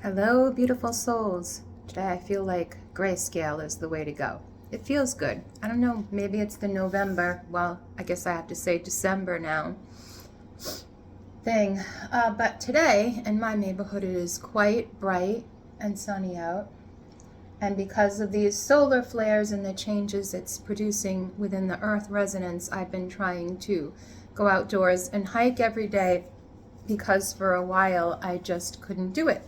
Hello, beautiful souls. Today I feel like grayscale is the way to go. It feels good. I don't know, maybe it's the November, well, I guess I have to say December now, thing. But today in my neighborhood it is quite bright and sunny out. And because of these solar flares and the changes it's producing within the earth resonance, I've been trying to go outdoors and hike every day because for a while I just couldn't do it.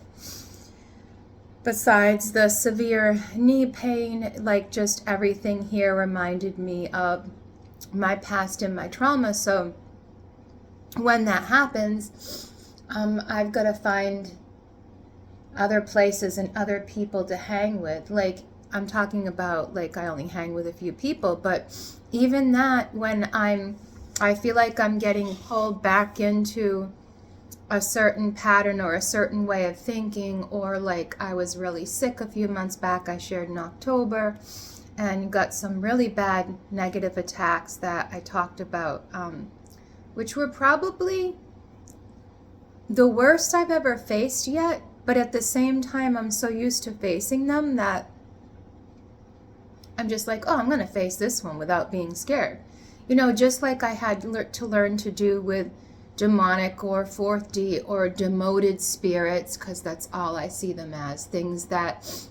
Besides the severe knee pain, like just everything here reminded me of my past and my trauma. So when that happens, I've got to find other places and other people to hang with. Like I'm talking about, like I only hang with a few people, but even that, when I feel like I'm getting pulled back into a certain pattern or a certain way of thinking, or like I was really sick a few months back, I shared in October, and got some really bad negative attacks that I talked about, which were probably the worst I've ever faced yet, but at the same time I'm so used to facing them that I'm just like, oh, I'm going to face this one without being scared. You know, just like I had to learn to do with demonic or 4D or demoted spirits, because that's all I see them as, things that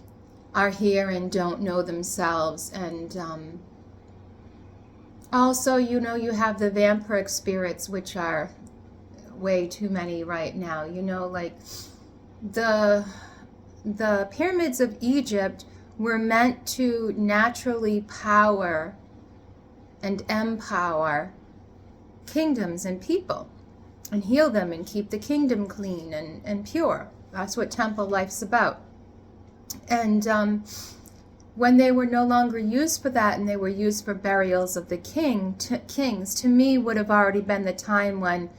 are here and don't know themselves. And also, you know, you have the vampiric spirits, which are way too many right now. You know, like the pyramids of Egypt were meant to naturally power and empower kingdoms and people, and heal them and keep the kingdom clean and pure. That's what temple life's about. And when they were no longer used for that and they were used for burials of the kings, to me would have already been the time when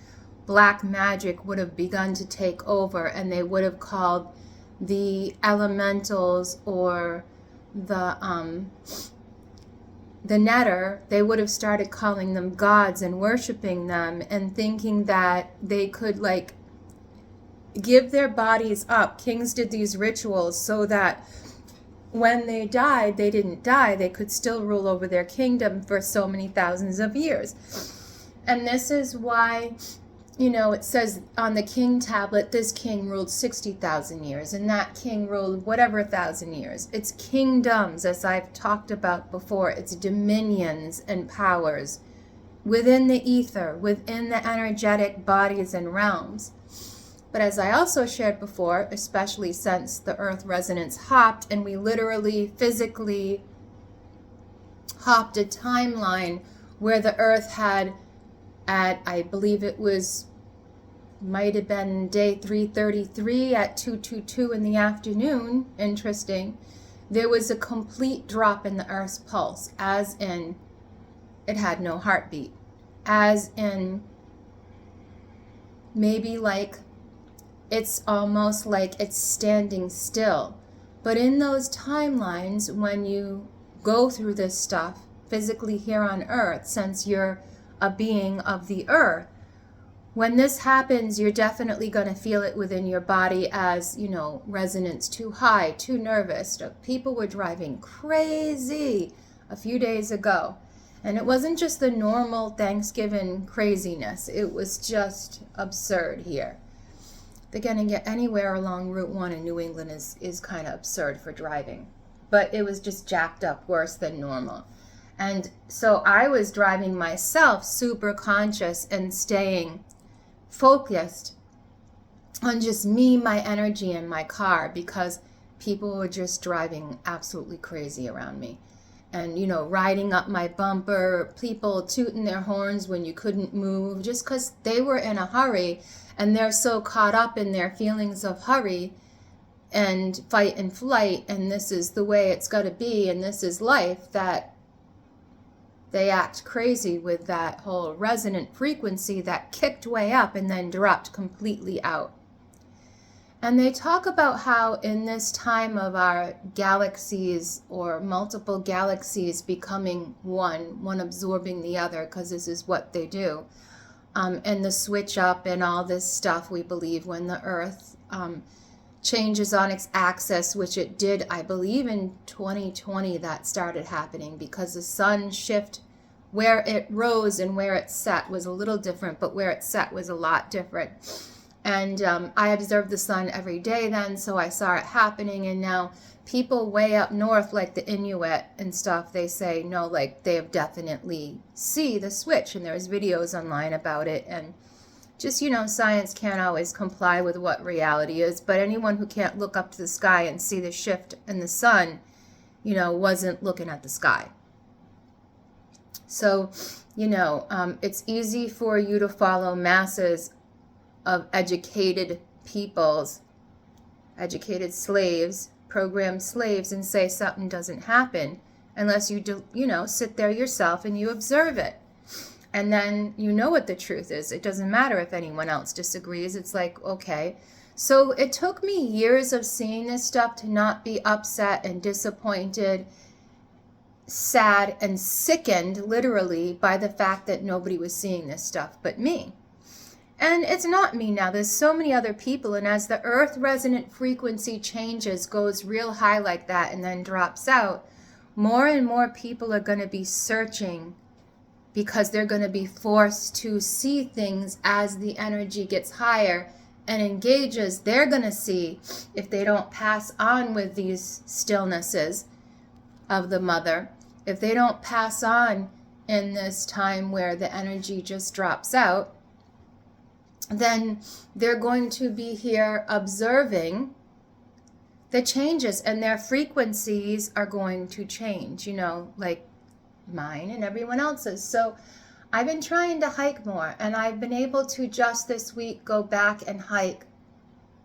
black magic would have begun to take over, and they would have called the elementals or the netter, they would have started calling them gods and worshiping them and thinking that they could like give their bodies up. Kings did these rituals so that when they died, they didn't die. They could still rule over their kingdom for so many thousands of years. And this is why, you know, it says on the king tablet, this king ruled 60,000 years and that king ruled whatever 1,000 years. It's kingdoms, as I've talked about before. It's dominions and powers within the ether, within the energetic bodies and realms. But as I also shared before, especially since the earth resonance hopped and we literally physically hopped a timeline where the earth had, at, I believe it was, might have been day 333 at 2:22 in the afternoon, interesting, there was a complete drop in the earth's pulse, as in it had no heartbeat, as in maybe like it's almost like it's standing still. But in those timelines, when you go through this stuff physically here on earth, since you're a being of the earth, when this happens, you're definitely going to feel it within your body as, you know, resonance too high, too nervous. People were driving crazy a few days ago. And it wasn't just the normal Thanksgiving craziness. It was just absurd here. Again, to get anywhere along Route 1 in New England is kind of absurd for driving. But it was just jacked up worse than normal. And so I was driving myself super conscious and staying focused on just me, my energy, and my car, because people were just driving absolutely crazy around me. And, you know, riding up my bumper, people tooting their horns when you couldn't move, just because they were in a hurry and they're so caught up in their feelings of hurry and fight and flight, and this is the way it's got to be, and this is life, that they act crazy with that whole resonant frequency that kicked way up and then dropped completely out. And they talk about how in this time of our galaxies or multiple galaxies becoming one absorbing the other, because this is what they do, and the switch up and all this stuff, we believe when the earth changes on its axis, which it did, I believe, in 2020 that started happening, because the sun shift where it rose and where it set was a little different, but where it set was a lot different. And I observed the sun every day then, so I saw it happening. And now people way up north, like the Inuit and stuff, they say, no, like they have definitely see the switch. And there's videos online about it. And just, science can't always comply with what reality is. But anyone who can't look up to the sky and see the shift in the sun, wasn't looking at the sky. So, it's easy for you to follow masses of educated peoples, educated slaves, programmed slaves, and say something doesn't happen unless you do, sit there yourself and you observe it. And then you know what the truth is. It doesn't matter if anyone else disagrees. It's like, okay. So it took me years of seeing this stuff to not be upset and disappointed, sad and sickened, literally, by the fact that nobody was seeing this stuff but me. And it's not me now. There's so many other people. And as the earth resonant frequency changes, goes real high like that and then drops out, more and more people are going to be searching, because they're going to be forced to see things as the energy gets higher and engages. They're going to see, if they don't pass on with these stillnesses of the mother, if they don't pass on in this time where the energy just drops out, then they're going to be here observing the changes, and their frequencies are going to change, like mine and everyone else's. So I've been trying to hike more, and I've been able to just this week go back and hike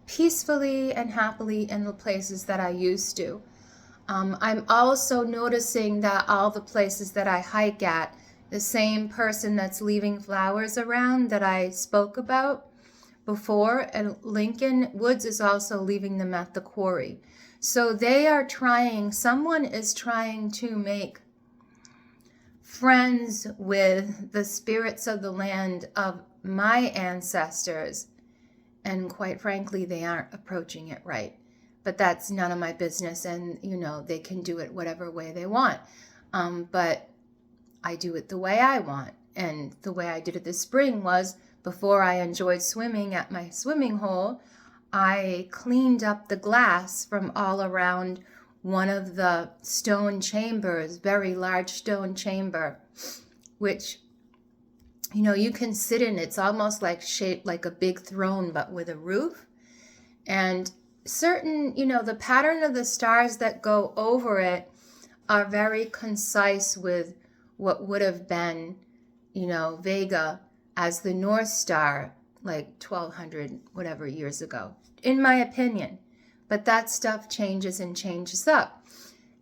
peacefully and happily in the places that I used to. I'm also noticing that all the places that I hike at, the same person that's leaving flowers around that I spoke about before, and Lincoln Woods is also leaving them at the quarry. So someone is trying to make friends with the spirits of the land of my ancestors, and quite frankly, they aren't approaching it right. But that's none of my business, and they can do it whatever way they want. But I do it the way I want, and the way I did it this spring was, before I enjoyed swimming at my swimming hole, I cleaned up the glass from all around one of the stone chambers, very large stone chamber, which, you can sit in. It's almost like shaped like a big throne, but with a roof. And certain, the pattern of the stars that go over it are very concise with what would have been, Vega as the North Star, like 1200 whatever years ago, in my opinion. But that stuff changes and changes up.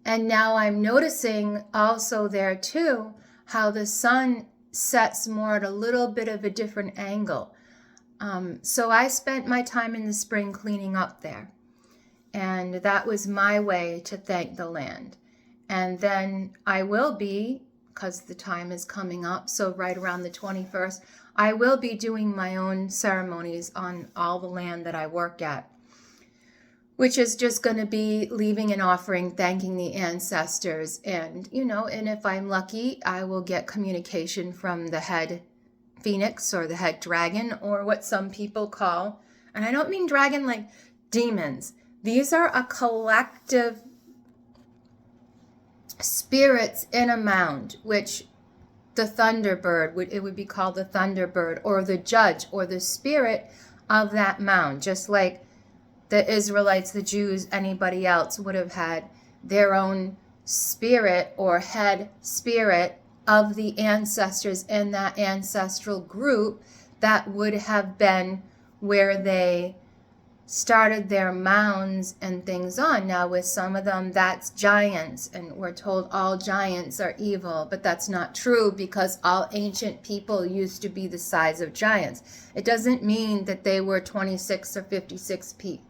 And now I'm noticing also there too, how the sun sets more at a little bit of a different angle. So I spent my time in the spring cleaning up there. And that was my way to thank the land. And then I will be, because the time is coming up, so right around the 21st, I will be doing my own ceremonies on all the land that I work at, which is just going to be leaving an offering, thanking the ancestors. And, and if I'm lucky, I will get communication from the head phoenix or the head dragon, or what some people call, and I don't mean dragon like demons. These are a collective spirits in a mound, which the Thunderbird, it would be called the Thunderbird, or the judge, or the spirit of that mound, just like the Israelites, the Jews, anybody else would have had their own spirit or head spirit of the ancestors in that ancestral group that would have been where they started their mounds and things on. Now with some of them, that's giants, and we're told all giants are evil, but that's not true, because all ancient people used to be the size of giants. It doesn't mean that they were 26 or 56 feet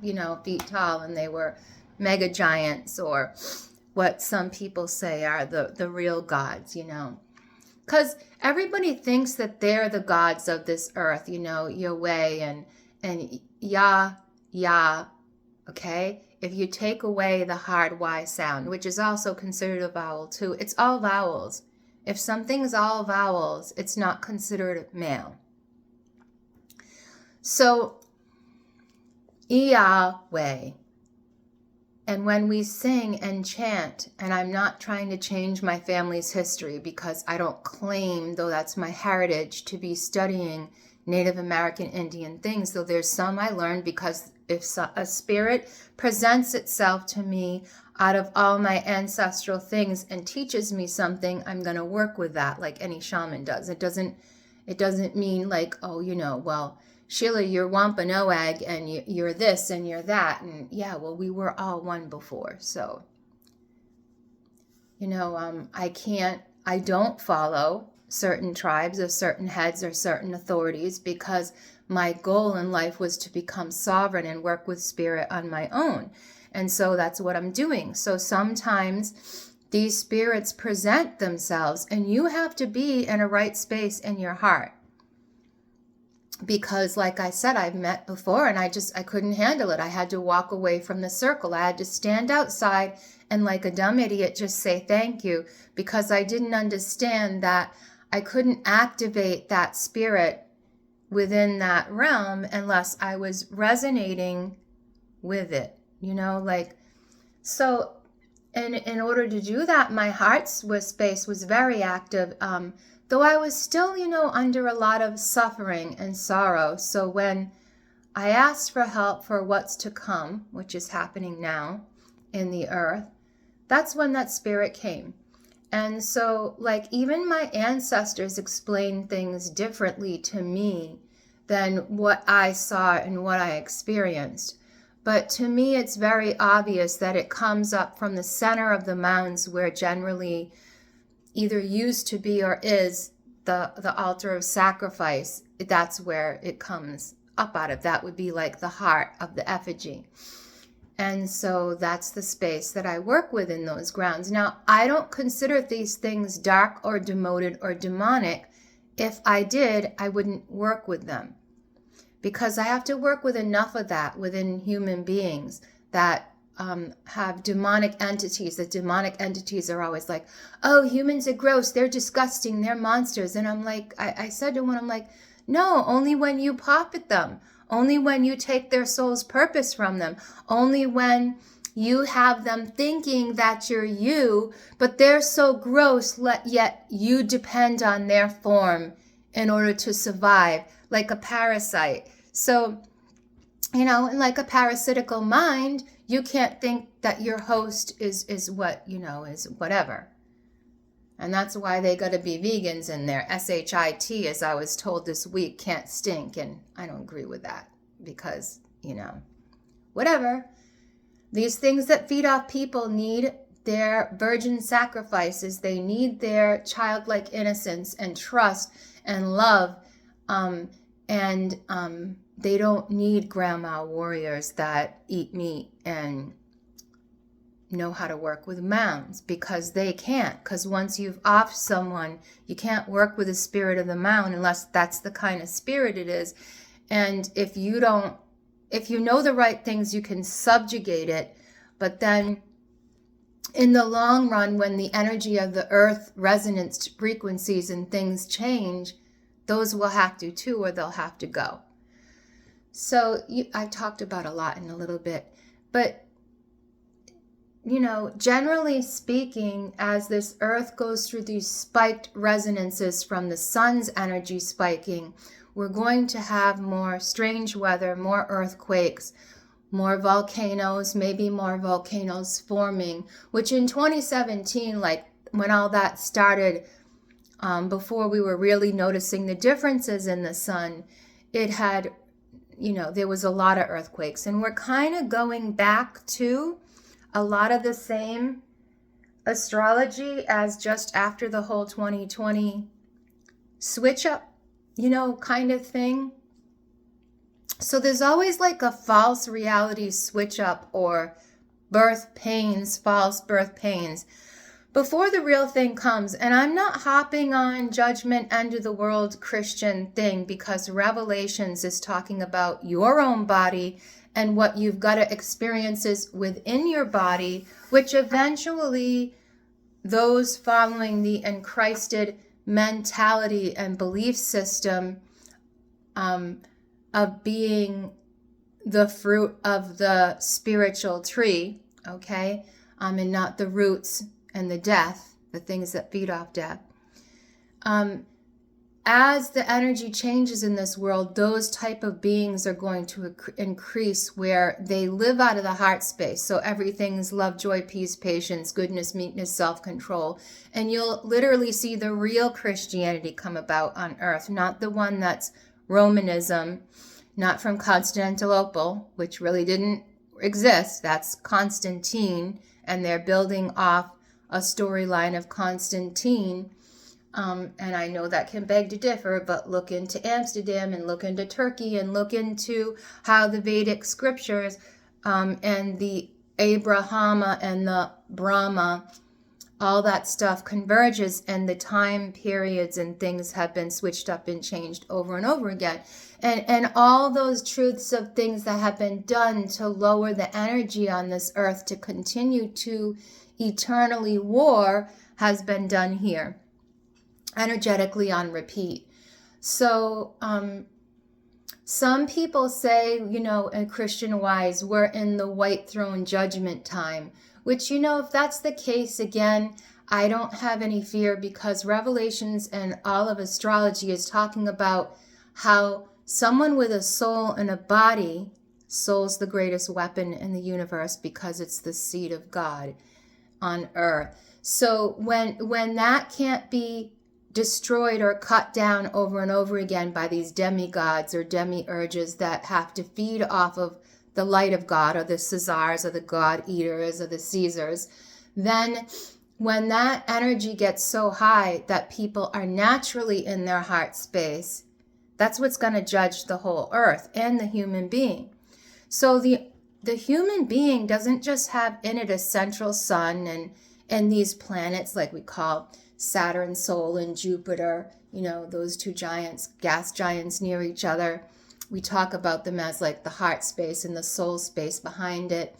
tall and they were mega giants, or what some people say are the real gods, because everybody thinks that they're the gods of this earth, Yahweh and Yah, okay? If you take away the hard Y sound, which is also considered a vowel too, it's all vowels. If something's all vowels, it's not considered male. So, Yahweh. And when we sing and chant, and I'm not trying to change my family's history because I don't claim, though that's my heritage, to be studying Native American Indian things, though there's some I learned because if a spirit presents itself to me out of all my ancestral things and teaches me something, I'm going to work with that like any shaman does. It doesn't mean like, oh, well, Sheila, you're Wampanoag and you're this and you're that. And yeah, well, we were all one before. So, I don't follow certain tribes or certain heads or certain authorities because my goal in life was to become sovereign and work with spirit on my own. And so that's what I'm doing. So sometimes these spirits present themselves and you have to be in a right space in your heart. Because like I said, I've met before and I couldn't handle it. I had to walk away from the circle. I had to stand outside and like a dumb idiot just say thank you because I didn't understand that I couldn't activate that spirit within that realm unless I was resonating with it, so in order to do that, my heart space was very active, though I was still, under a lot of suffering and sorrow. So when I asked for help for what's to come, which is happening now in the earth, that's when that spirit came. And so, like, even my ancestors explained things differently to me than what I saw and what I experienced. But to me, it's very obvious that it comes up from the center of the mounds where generally either used to be or is the altar of sacrifice. That's where it comes up out of. That would be like the heart of the effigy. And so that's the space that I work with in those grounds. Now, I don't consider these things dark or demoted or demonic. If I did, I wouldn't work with them. Because I have to work with enough of that within human beings that have demonic entities. The demonic entities are always like, oh, humans are gross, they're disgusting, they're monsters. And I'm like, I said to one, I'm like, no, only when you pop at them. Only when you take their soul's purpose from them. Only when you have them thinking that you're you, but they're so gross, yet you depend on their form in order to survive, like a parasite. So, and like a parasitical mind, you can't think that your host is what, is whatever. And that's why they got to be vegans in there. SHIT, as I was told this week, can't stink. And I don't agree with that because, whatever. These things that feed off people need their virgin sacrifices. They need their childlike innocence and trust and love. They don't need grandma warriors that eat meat and know how to work with mounds because they can't. Because once you've offed someone, you can't work with the spirit of the mound unless that's the kind of spirit it is. And if you know the right things, you can subjugate it. But then in the long run, when the energy of the earth resonance frequencies and things change, those will have to too, or they'll have to go. So I talked about a lot in a little bit, but generally speaking, as this earth goes through these spiked resonances from the sun's energy spiking, we're going to have more strange weather, more earthquakes, more volcanoes, maybe more volcanoes forming, which in 2017, like when all that started, before we were really noticing the differences in the sun, it had, there was a lot of earthquakes. And we're kind of going back to a lot of the same astrology as just after the whole 2020 switch up, kind of thing. So there's always like a false reality switch up or birth pains, false birth pains before the real thing comes. And I'm not hopping on judgment, end of the world Christian thing because Revelations is talking about your own body and what you've got to experience is within your body, which eventually those following the Enchristed mentality and belief system of being the fruit of the spiritual tree, okay, and not the roots and the death, the things that feed off death. As the energy changes in this world, those type of beings are going to increase, where they live out of the heart space. So everything's love, joy, peace, patience, goodness, meekness, self-control. And you'll literally see the real Christianity come about on earth, not the one that's Romanism, not from Constantinople, which really didn't exist. That's Constantine, and they're building off a storyline of Constantine. And I know that can beg to differ, but look into Amsterdam and look into Turkey and look into how the Vedic scriptures and the Abrahama and the Brahma, all that stuff converges, and the time periods and things have been switched up and changed over and over again. And all those truths of things that have been done to lower the energy on this earth to continue to eternally war has been done here, energetically on repeat. So some people say, in Christian wise, we're in the white throne judgment time, which, if that's the case, again, I don't have any fear, because Revelations and all of astrology is talking about how someone with a soul and a body, soul's the greatest weapon in the universe because it's the seed of God on earth. So when that can't be destroyed or cut down over and over again by these demigods or demiurges that have to feed off of the light of God, or the Caesars or the God eaters or the Caesars, then when that energy gets so high that people are naturally in their heart space, that's what's going to judge the whole earth and the human being. So the human being doesn't just have in it a central sun and these planets like we call Saturn, Sol, and Jupiter, those two giants, gas giants near each other. We talk about them as like the heart space and the soul space behind it.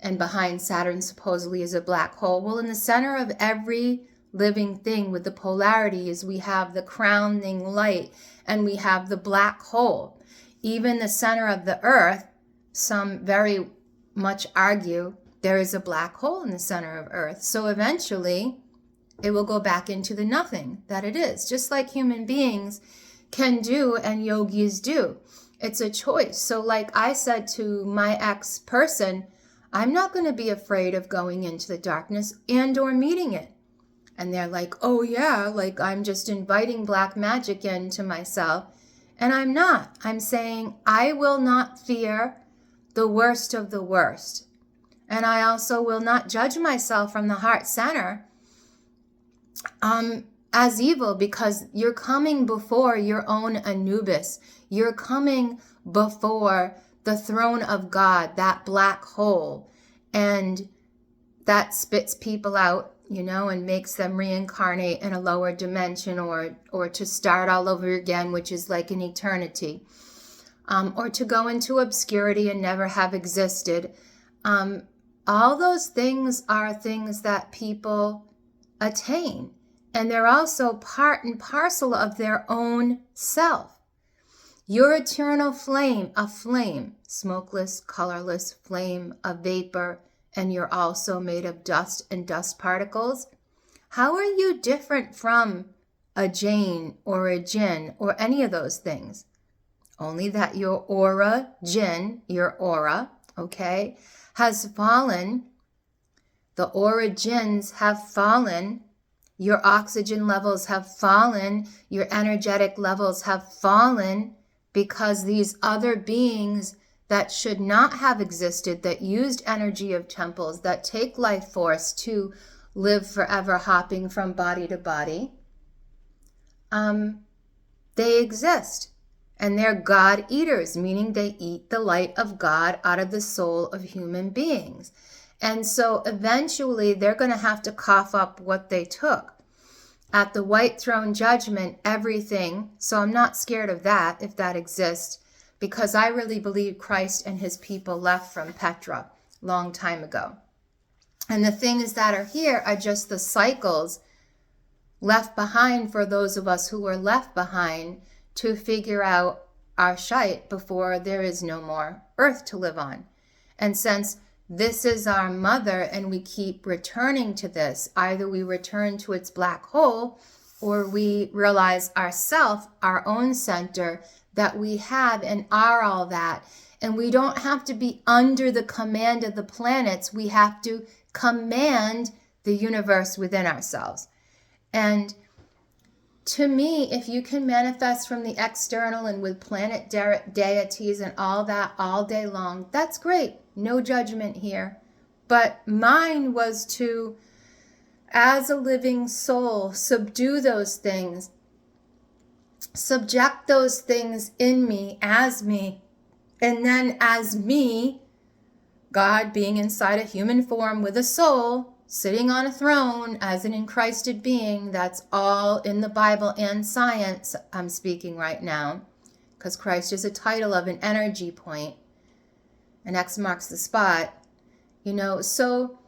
And behind Saturn supposedly is a black hole. Well, in the center of every living thing with the polarities, we have the crowning light and we have the black hole. Even the center of the earth, some very much argue there is a black hole in the center of earth. So eventually it will go back into the nothing that it is, just like human beings can do and yogis do. It's a choice. So like I said to my ex-person, I'm not going to be afraid of going into the darkness and or meeting it. And they're like, oh yeah, like I'm just inviting black magic into myself. And I'm not. I'm saying I will not fear the worst of the worst. And I also will not judge myself from the heart center as evil, because you're coming before your own Anubis. You're coming before the throne of God, that black hole, and that spits people out, and makes them reincarnate in a lower dimension or to start all over again, which is like an eternity, or to go into obscurity and never have existed. All those things are things that people attain, and they're also part and parcel of their own self. Your eternal flame, a flame, smokeless, colorless flame, a vapor, and you're also made of dust and dust particles. How are you different from a Jane or a Jinn or any of those things? Only that your aura, Jinn, your aura, okay, has fallen. The aura Jinns have fallen. Your oxygen levels have fallen. Your energetic levels have fallen because these other beings that should not have existed, that used energy of temples, that take life force to live forever hopping from body to body, they exist. And they're God eaters, meaning they eat the light of God out of the soul of human beings. And so eventually they're going to have to cough up what they took. At the white throne judgment, everything, so I'm not scared of that if that exists, because I really believe Christ and his people left from Petra long time ago. And the things that are here are just the cycles left behind for those of us who were left behind to figure out our shite before there is no more earth to live on. And since this is our mother and we keep returning to this, either we return to its black hole or we realize ourself, our own center, that we have and are all that. And we don't have to be under the command of the planets. We have to command the universe within ourselves. And to me, if you can manifest from the external and with planet deities and all that all day long, that's great. No judgment here. But mine was to, as a living soul, subdue those things, subject those things in me, and then as me, God being inside a human form with a soul, sitting on a throne as an enchrysted being. That's all in the Bible and science I'm speaking right now, because Christ is a title of an energy point, and X marks the spot, so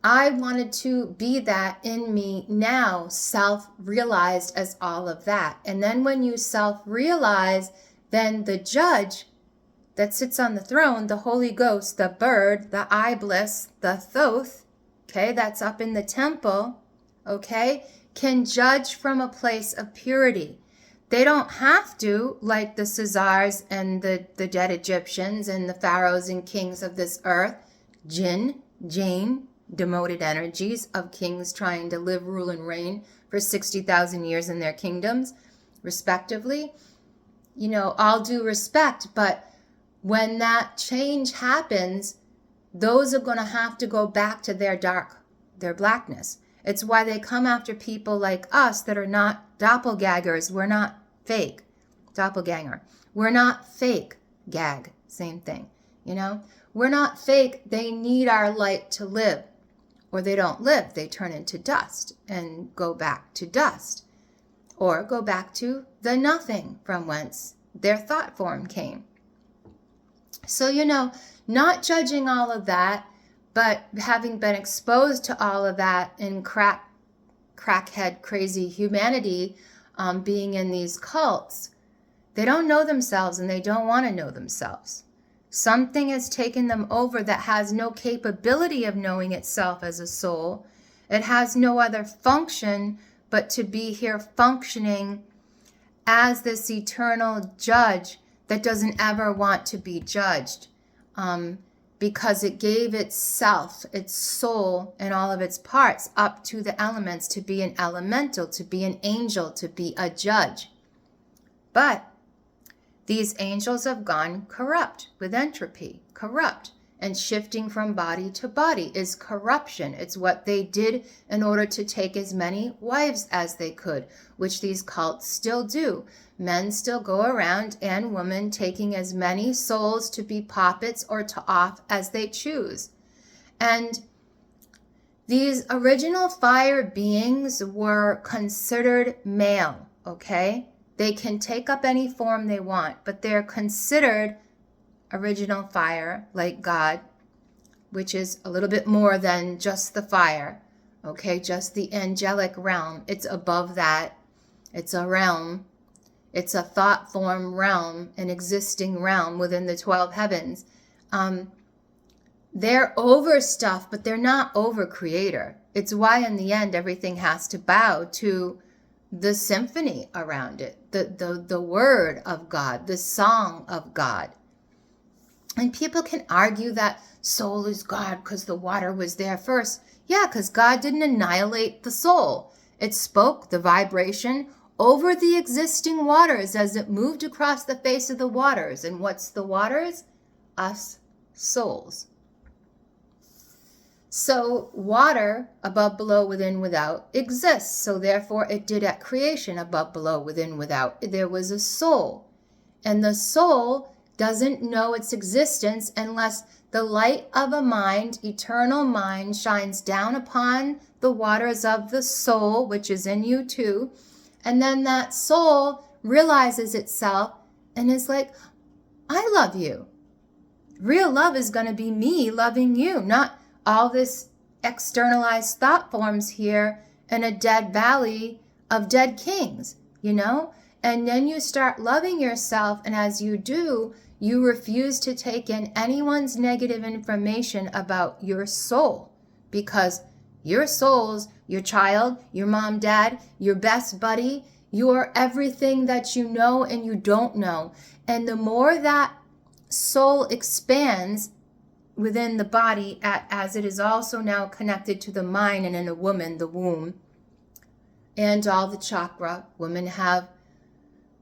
I wanted to be that in me now, self-realized as all of that. And then when you self-realize, then the judge that sits on the throne, the Holy Ghost, the bird, the iblis, the Thoth, okay, that's up in the temple, okay, can judge from a place of purity. They don't have to, like the Caesars and the dead Egyptians and the pharaohs and kings of this earth, jinn, demoted energies of kings trying to live, rule, and reign for 60,000 years in their kingdoms, respectively. All due respect, but when that change happens, those are going to have to go back to their blackness. It's why they come after people like us that are not doppelgangers. We're not fake. Doppelganger. We're not fake. Gag. Same thing. We're not fake. They need our light to live. Or they don't live. They turn into dust and go back to dust. Or go back to the nothing from whence their thought form came. So, not judging all of that, but having been exposed to all of that in crackhead, crazy humanity, being in these cults, they don't know themselves and they don't want to know themselves. Something has taken them over that has no capability of knowing itself as a soul. It has no other function but to be here functioning as this eternal judge that doesn't ever want to be judged, because it gave itself, its soul, and all of its parts up to the elements to be an elemental, to be an angel, to be a judge. But these angels have gone corrupt with entropy, and shifting from body to body is corruption. It's what they did in order to take as many wives as they could, which these cults still do. Men still go around and women taking as many souls to be puppets or to off as they choose. And these original fire beings were considered male, okay? They can take up any form they want, but they're considered original fire, like God, which is a little bit more than just the fire, okay? Just the angelic realm. It's above that. It's a realm. It's a thought form realm, an existing realm within the 12 heavens. They're over stuff, but they're not over creator. It's why in the end everything has to bow to the symphony around it, the word of God, the song of God. And people can argue that soul is God because the water was there first. Yeah, because God didn't annihilate the soul. It spoke the vibration over the existing waters as it moved across the face of the waters. And what's the waters? Us souls. So water, above, below, within, without, exists. So therefore it did at creation, above, below, within, without. There was a soul. And the soul doesn't know its existence unless the light of a mind, eternal mind, shines down upon the waters of the soul, which is in you too. And then that soul realizes itself And it's like, I love you. Real love is going to be me loving you, not all this externalized thought forms here in a dead valley of dead kings, you know? And then you start loving yourself, and as you do, you refuse to take in anyone's negative information about your soul, because your soul's your child, your mom, dad, your best buddy, you're everything that you know and you don't know. And the more that soul expands within the body, as it is also now connected to the mind, and in a woman, the womb, and all the chakra, women have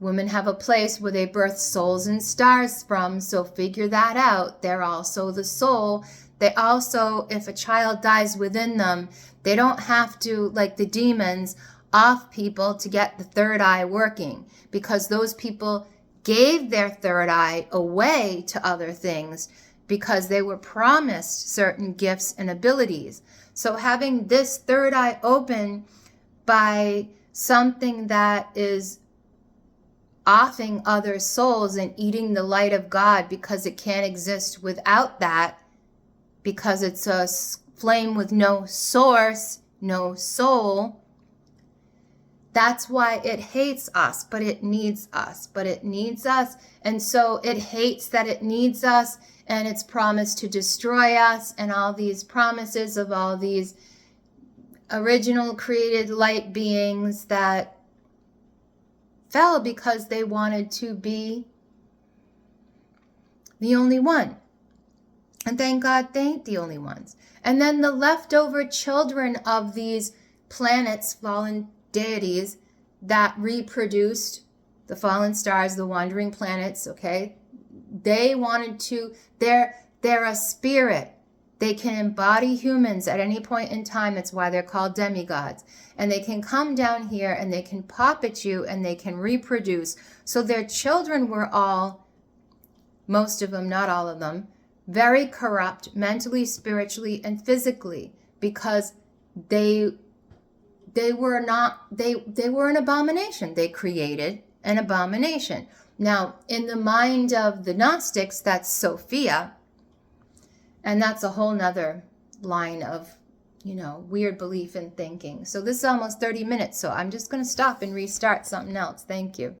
a place where they birth souls and stars from, so figure that out. They're also the soul. They also, if a child dies within them, they don't have to, like the demons, off people to get the third eye working, because those people gave their third eye away to other things because they were promised certain gifts and abilities. So having this third eye open by something that is offing other souls and eating the light of God, because it can't exist without that, because it's a flame with no source, no soul. That's why it hates us, but it needs us, but it needs us. And so it hates that it needs us, and it's promised to destroy us, and all these promises of all these original created light beings that fell because they wanted to be the only one. And thank God they ain't the only ones. And then the leftover children of these planets, fallen deities, that reproduced the fallen stars, the wandering planets, okay? They wanted to, they're a spirit. They can embody humans at any point in time. That's why they're called demigods. And they can come down here and they can pop at you and they can reproduce. So their children were all, most of them, not all of them, very corrupt mentally, spiritually, and physically, because they were an abomination. They created an abomination. Now, in the mind of the Gnostics, that's Sophia. And that's a whole nother line of, weird belief and thinking. So this is almost 30 minutes, so I'm just going to stop and restart something else. Thank you.